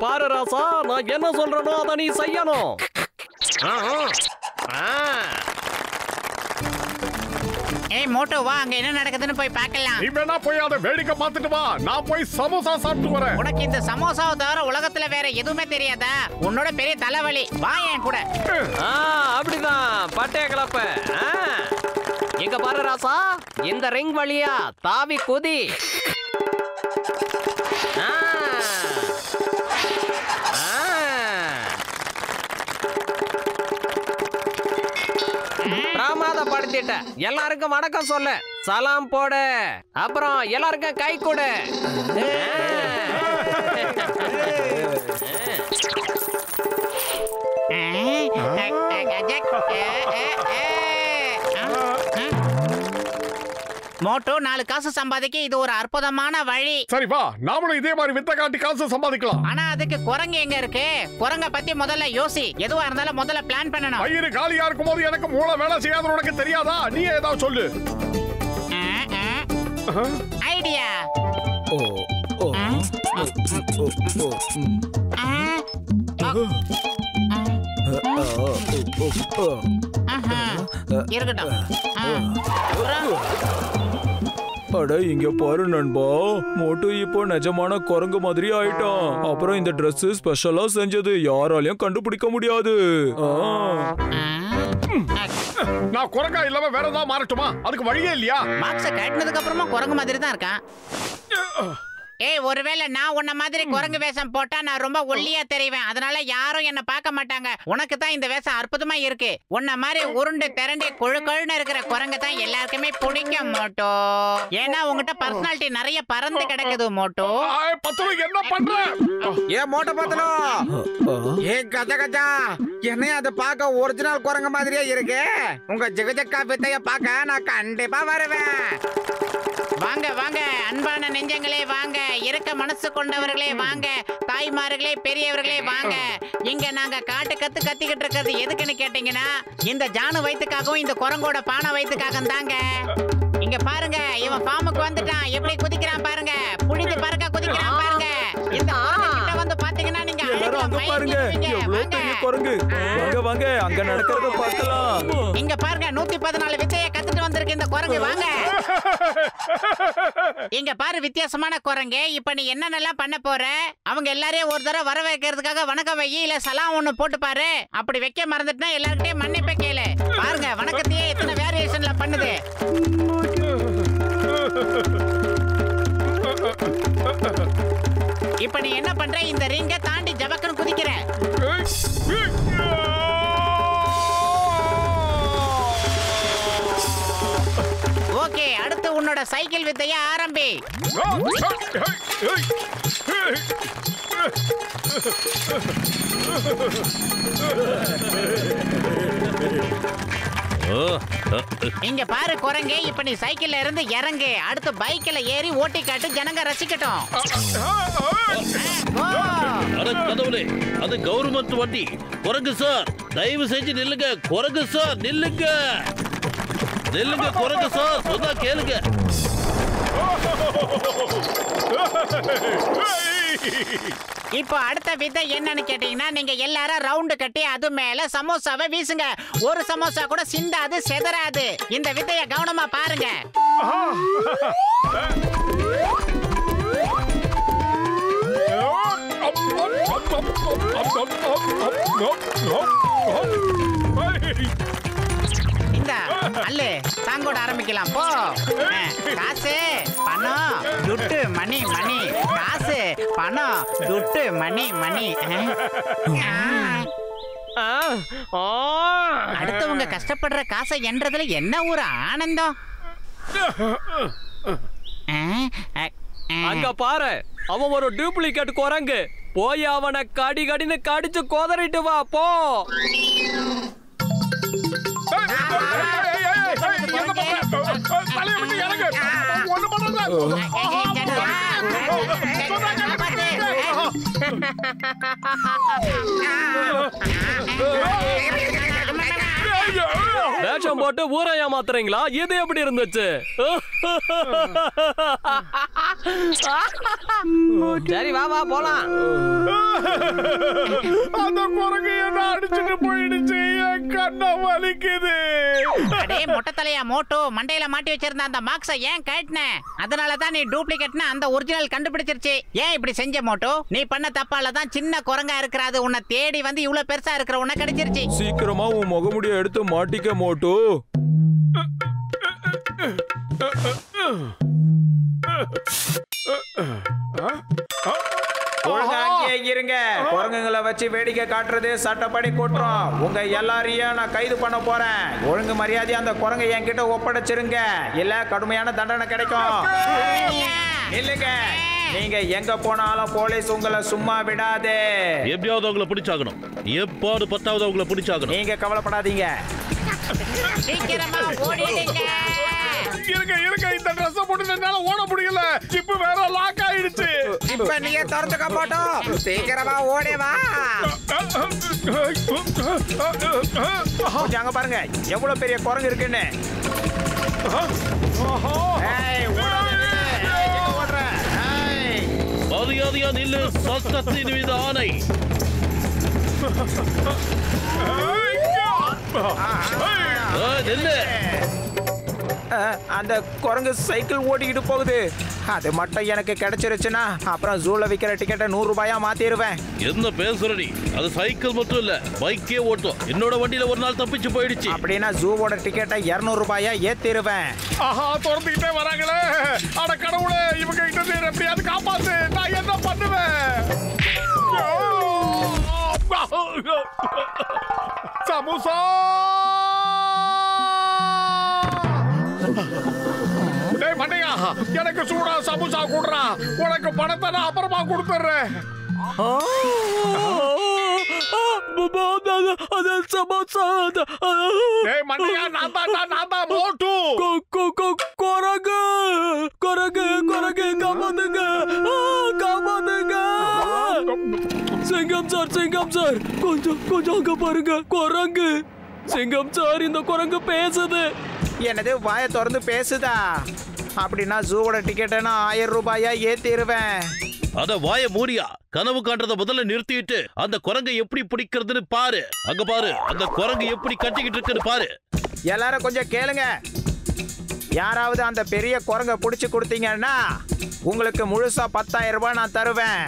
பாரு ராசா, நான் என்ன சொல்றேனோ அதை நீ செய்யணும். ஏய் மோட்டோ வா, அங்க என்ன நடக்குதுன்னு போய் பார்க்கலாம். நீ வேணா போய் அதை வேடிக்கை பார்த்துட்டு வா, நான் போய் சமோசா சாப்பிட்டு வரேன். உனக்கு இந்த சமோசாவை தவிர உலகத்துல வேற எதுவுமே தெரியாதா? உன்னோட பெரிய தலைவலி, வா என் கூட. அப்படிதான் பட்டைய கிளப்ப. எங்க பாரு ராசா, இந்த ரிங் வழியா தாவி குதி. பிரமாதப்படுத்திட்ட. எல்லாருக்கும் வணக்கம் சொல்லு, சலாம் போடு, அப்புறம் எல்லாருக்கும் கை கொடு. மோட்டோ 4 காசு சம்பாதிக்க இது ஒரு அற்புதமான வழி. சரி வா, நாமளும் இதே மாதிரி வித்த காட்டி காசு சம்பாதிக்கலாம். ஆனா அதுக்கு குரங்கு எங்க இருக்கு? குரங்க பத்தி முதல்ல யோசி. எதுவா இருந்தாலும் முதல்ல பிளான் பண்ணணும். வயிறு காலியா இருக்கும்போது எனக்கு மூளை வேலை செய்யாத உனக்கு தெரியாதா? நீ ஏதாவது சொல்லு. ஐடியா. இருக்கட்டும். அட இங்க பாரு நண்பா, மோட்டு இப்போ நிஜமான குரங்கு மாதிரி ஆயிட்டான். அப்புறம் இந்த Dress ஸ்பெஷலா செஞ்சது, யாராலையும் கண்டுபிடிக்க முடியாது. நான் குரங்கா இல்லாம வேற ஏதாவது மாறட்டுமா? அதுக்கு வழியே இல்லையா? மார்க்ஸ கட்டினதுக்கு அப்புறமா குரங்கு மாதிரி தான் இருக்கான். ஏய், ஒருவேளை நான் உன்ன மாதிரி குரங்கு வேஷம் போட்டா நான் ரொம்ப ஒல்லியா தெரிவேன். அதனால யாரும் என்ன பார்க்க மாட்டாங்க. உனக்கு தான் இந்த வேஷம் அற்புதமா இருக்கு. உன்ன மாதிரி உருண்டு திரண்டு கொழுன்னு இருக்கிற குரங்கு தான் எல்லாருக்குமே பிடிக்கும் மோட்டோ. ஏன்னா உங்ககிட்ட பர்சனாலிட்டி நிறைய பறந்து கிடக்குது மோட்டோ. என்ன பண்ற? ஏன் மோட்டோ பத்தலோ? ஏ கஜா கஜா, என்னைய அதை பார்க்க ஒரிஜினல் குரங்கு மாதிரியே இருக்கு. உங்க ஜெகஜக்கா வித்தைய பார்க்க நான் கண்டிப்பா வருவேன். வாங்க வாங்க அன்பான நெஞ்சங்களே, வாங்க இருக்க மனசு கொண்டவர்களே, வாங்க தாய்மார்களே, பெரியவர்களே, வாங்க. இங்க நாங்க காட்டு கத்திக்கிட்டு இருக்கிறது எதுக்குன்னு கேட்டீங்கன்னா, இந்த ஜானு வயிற்றுக்காகவும் இந்த குரங்கோட பானை வயிற்றுக்காகவும் தாங்க. இங்க பாருங்க, இவன் ஃபார்முக்கு வந்துட்டான். எப்படி குதிக்கிறான் பாருங்க, புடித்து பறக்க குதிக்கிறான் பாருங்க. இந்த கிட்ட வந்து பாத்தீங்கன்னா நீங்க எல்லாரும் அங்க பாருங்க, எவ்வளவு பெரிய குரங்கு. வாங்க வாங்க, அங்க நடக்கிறத பார்க்கலாம். இங்க பாருங்க, 114 வித்தையை கத்துட்டு வந்திருக்கு இந்த குரங்கு. வாங்க இங்க பாரு வித்தியாசமான குரங்கு. இப்ப நீ என்னென்னலாம் பண்ண போற? அவங்க எல்லாரையும் ஒரு தடவை வர வைக்கிறதுக்காக வணக்கம் வை, இல்ல சலாம் ஒண்ணு போட்டு பாரு. அப்படி வைக்க மறந்துட்டா எல்லார்கிட்டயும் மன்னிப்பை கேளு. பாருங்க, வணக்கத்தையே எத்தனை வேரியேஷன்ல பண்ணுது. இப்ப நீ என்ன பண்ற? இந்த ரிங்க தாண்டி ஜபக்குன்னு குதிக்கிற. ஓகே, அடுத்து உன்னோட சைக்கிள் வித்தைய ஆரம்பி. இங்க பாரு குரங்கு, இப்ப நீ சைக்கிள்ல இருந்து இறங்கு. அடுத்து பைக்ல ஏறி ஓட்டி காட்டு, ஜனங்க ரசிக்கட்டும். கடவுளே, அது கவர்மெண்ட் வண்டி. குரங்கு சார், தயவு செஞ்சு நில்லுங்க. குரங்கு சார் நில்லுங்க, நில்லுங்க. குரங்கு சார் சொன்னா கேளுங்க. இப்போ அடுத்த விதை என்னன்னு கேட்டீங்கன்னா, நீங்க எல்லாரும் ரவுண்டு கட்டி அது மேல சமோசாவை வீசுங்க. ஒரு சமோசா கூட சிந்தாது, செதறாது. இந்த விதைய கவனமா பாருங்க. இந்த அல்லு தாங்கோட ஆரம்பிக்கலாம். போ. காசு பணம் துட்டு மணி மணி, காசு பணம் துட்டு மணி மணி. அடுத்தவங்க கஷ்டப்படுற காசை என்றதுல என்ன ஒரு ஆனந்தம். அங்க பாரு, அவன் ஒரு டூப்ளிகேட் குரங்கு. போய் அவனை கடின்னு கடிச்சு கோதறிட்டு வா போ. வேஷம் போட்டு ஊரை ஏமாத்துறீங்களா? இது எப்படி இருந்துச்சு? சரி வா வா போலாம். அந்த குரங்கு என்ன அடிச்சுட்டு போயிடுச்சு. என் கண்ணை வலிக்குது. அடே மொட்டை தலையா மோட்டோ, மண்டையில மாட்டி வச்சிருந்த அந்த மார்க்ஸை ஏன் கட்டின? அதனாலதான் நீ டூப்ளிகேட்னு அந்த ஒரிஜினல் கண்டுபிடிச்சிருச்சு. ஏன் இப்படி செஞ்ச மோட்டோ? நீ பண்ண தப்பால தான் சின்ன குரங்கா இருக்கிறது உன்னை தேடி வந்து இவ்வளவு பெருசா இருக்கிற உன்னை கிடைச்சிருச்சு. சீக்கிரமா உன் முகமுடிய எடுத்து மாட்டிக்க மோட்டு. இருங்க, குரங்குகளை வச்சு வேடிக்கை காட்டுறது சட்டப்படி குற்றம். உங்க எல்லாரையும் நான் கைது பண்ண போறேன். ஒழுங்கு மரியாதையா அந்த குரங்கை என்கிட்ட ஒப்படைச்சிருங்க, இல்ல கடுமையான தண்டனை கிடைக்கும். இல்லங்க, நீங்க எங்க போனாலும் போலீஸ் உங்களை சும்மா விடாதே. எப்படியாவது அவங்களை பிடிச்சாகணும். எப்பாடு பத்தாவது அவங்களை பிடிச்சாகணும். நீங்க கவலைப்படாதீங்க. சீக்கிரமா ஓடிடுங்க. இருங்க, இந்த ட்ரெஸ் போட்டு என்னால ஓட முடியல. ஜிப் வேற லாக் ஆயிடுச்சு. இப்ப நீங்க திறந்துக்க மாட்டோம். சீக்கிரமா ஓடே வா. அங்க பாருங்க எவ்வளவு பெரிய குரங்கு இருக்குன்னு. மரியாதையா நில்லு. சட்டத்தின் மீது ஆணை. நில்லு. அந்த குரங்கு சைக்கிள் ஓடிக்கிட்டு போகுது. அது மட்டும் எனக்கு கிடைச்சிருச்சுன்னா அப்புறம் ஜூல விக்கிற டிக்கெட்டை 100 ரூபாயா மாத்திடுவேன். என்ன பேசுற நீ? அது சைக்கிள் மட்டும் இல்ல, பைக்கே ஓட்டும். என்னோட வண்டியில ஒரு நாள் தப்பிச்சு போயிடுச்சு. அப்படின்னா ஜூவோட டிக்கெட்டை 200 ரூபாயா ஏத்திடுவேன். ஆஹா, திறந்துக்கிட்டே வராங்களே. அட கடவுளே, இவங்க கிட்ட எப்படியாவது காப்பாத்து. நான் என்ன பண்ணுவேன்? சமோசா. டேய் மண்டையா, எனக்கு சூடா சமோசா குடுறா. உனக்கு பணத்தை நான் அப்புறமா கொடுத்துறேன். டேய் மண்டையா, நான் தான் மோட்டு. குரங்கு குரங்கு குரங்கு காப்பாத்துங்க, காப்பாத்துங்க. சிங்கம் சார், கொஞ்சம் அங்க பாருங்க. குரங்கு சிங்கம் சார், இந்த குரங்கு பேசுது. என்னது, வாயை திறந்து பேசுதா? அப்படின்னா ஜூவோட டிக்கெட்டை நான் 1000 ரூபாயா ஏத்திடுவேன். அத வாய மூடியா. கனவு காண்றத முதல்ல நிறுத்திட்டு அந்த குரங்கை எப்படி பிடிக்கிறதுன்னு பாரு. அங்க பாரு, அந்த குரங்கு எப்படி கட்டிக்கிட்டு இருக்குன்னு பாரு. எல்லாரும் கொஞ்சம் கேளுங்க. யாராவது அந்த பெரிய குரங்கை பிடிச்சு கொடுத்தீங்கன்னா உங்களுக்கு முழுசா 10,000 ரூபாய் நான் தருவேன்.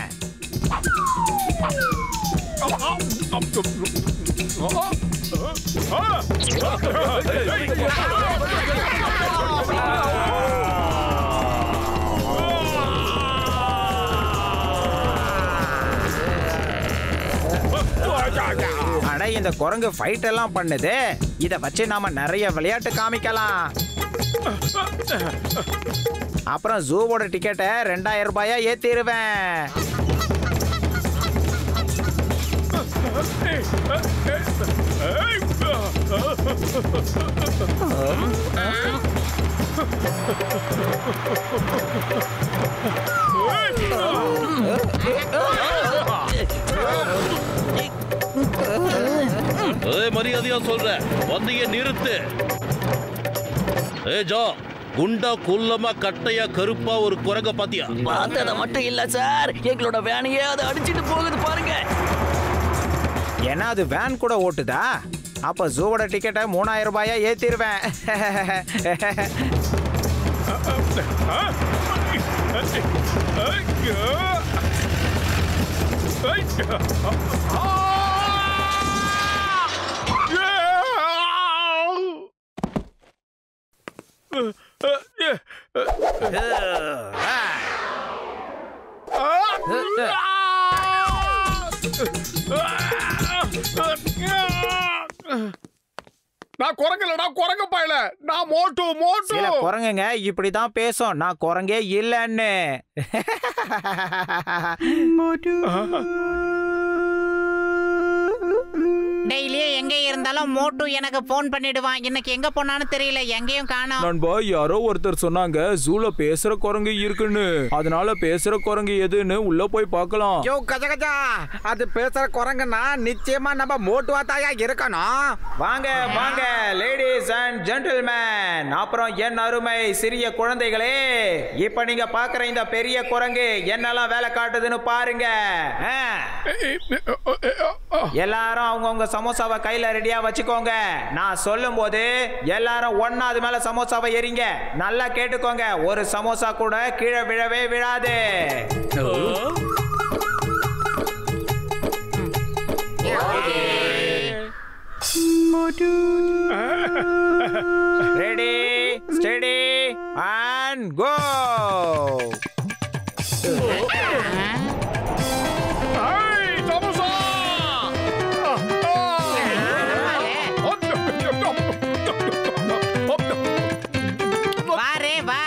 அட, இந்த குரங்கு ஃபைட் எல்லாம் பண்ணுது. இத வச்சு நாம நிறைய விளையாட்டு காமிக்கலாம். அப்புறம் ஜூவோட டிக்கெட்டை 2000 ரூபாயா ஏத்திடுவேன். மரியாதையா சொல்ற, வந்திய நிறுத்து. ஜோ, குண்டா குள்ளமா கட்டையா கருப்பா ஒரு குரங்க பாத்தியா? பார்த்தத மட்டும் இல்ல சார், எங்களோட வேனையே அதை அடிச்சிட்டு போகுது பாருங்க. ஏன்னா அது வேன் கூட ஓட்டுதா? அப்ப ஜூவோட டிக்கெட்டை 3000 ரூபாயா ஏத்திடுவேன். நான் குரங்கலடா, குரங்கு பாயல. நான் மோட்டு. சில குரங்குங்க இப்படிதான் பேசும். நான் குரங்கே இல்லன்னு. டெய்லியும் எங்க இருந்தாலும் மோட்டு எனக்கு போன் பண்ணிடுவான். இன்னைக்கு எங்க போனான்னு தெரியல, எங்கேயும் காணோம். நண்பா, யாரோ ஒருத்தர் சொன்னாங்க ஜூல பேசுற குரங்கு இருக்குன்னு. அதனால பேசுற குரங்கு எதுன்னு உள்ள போய் பார்க்கலாம். யோ கஜகஜா, அது பேசுற குரங்குன்னா நிச்சயமா நம்ம மோட்டுவா தாயா இருக்கணும். வாங்க வாங்க லேடிஸ் அண்ட் ஜென்டில்மேன், அப்புறம் என் அருமை சிறிய குழந்தைகளே, இப்ப நீங்க பாக்குற இந்த பெரிய குரங்கு என்னெல்லாம் வேலை காட்டுதுன்னு பாருங்க. எல்லாரும் அவங்கவுங்க சமோசாவை கையில ரெடியா வச்சுக்கோங்க. நான் சொல்லும் போது எல்லாரும் ஒன்னாவது மேல சமோசாவை எறிங்க. நல்லா கேட்டுக்கோங்க, ஒரு சமோசா கூட கீழே விழவே விழாது. ரெடி, ஸ்டெடி அண்ட் கோ. வாரே வா.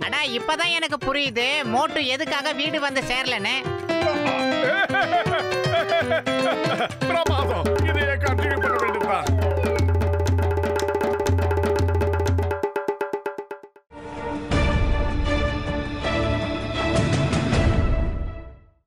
அடா இப்பதான் எனக்கு புரியுது மோட்டு எதுக்காக வீடு வந்து சேரலன்னு. பிரமாதம், இதையே கண்டினியூ பண்ண வேண்டியதுதான்.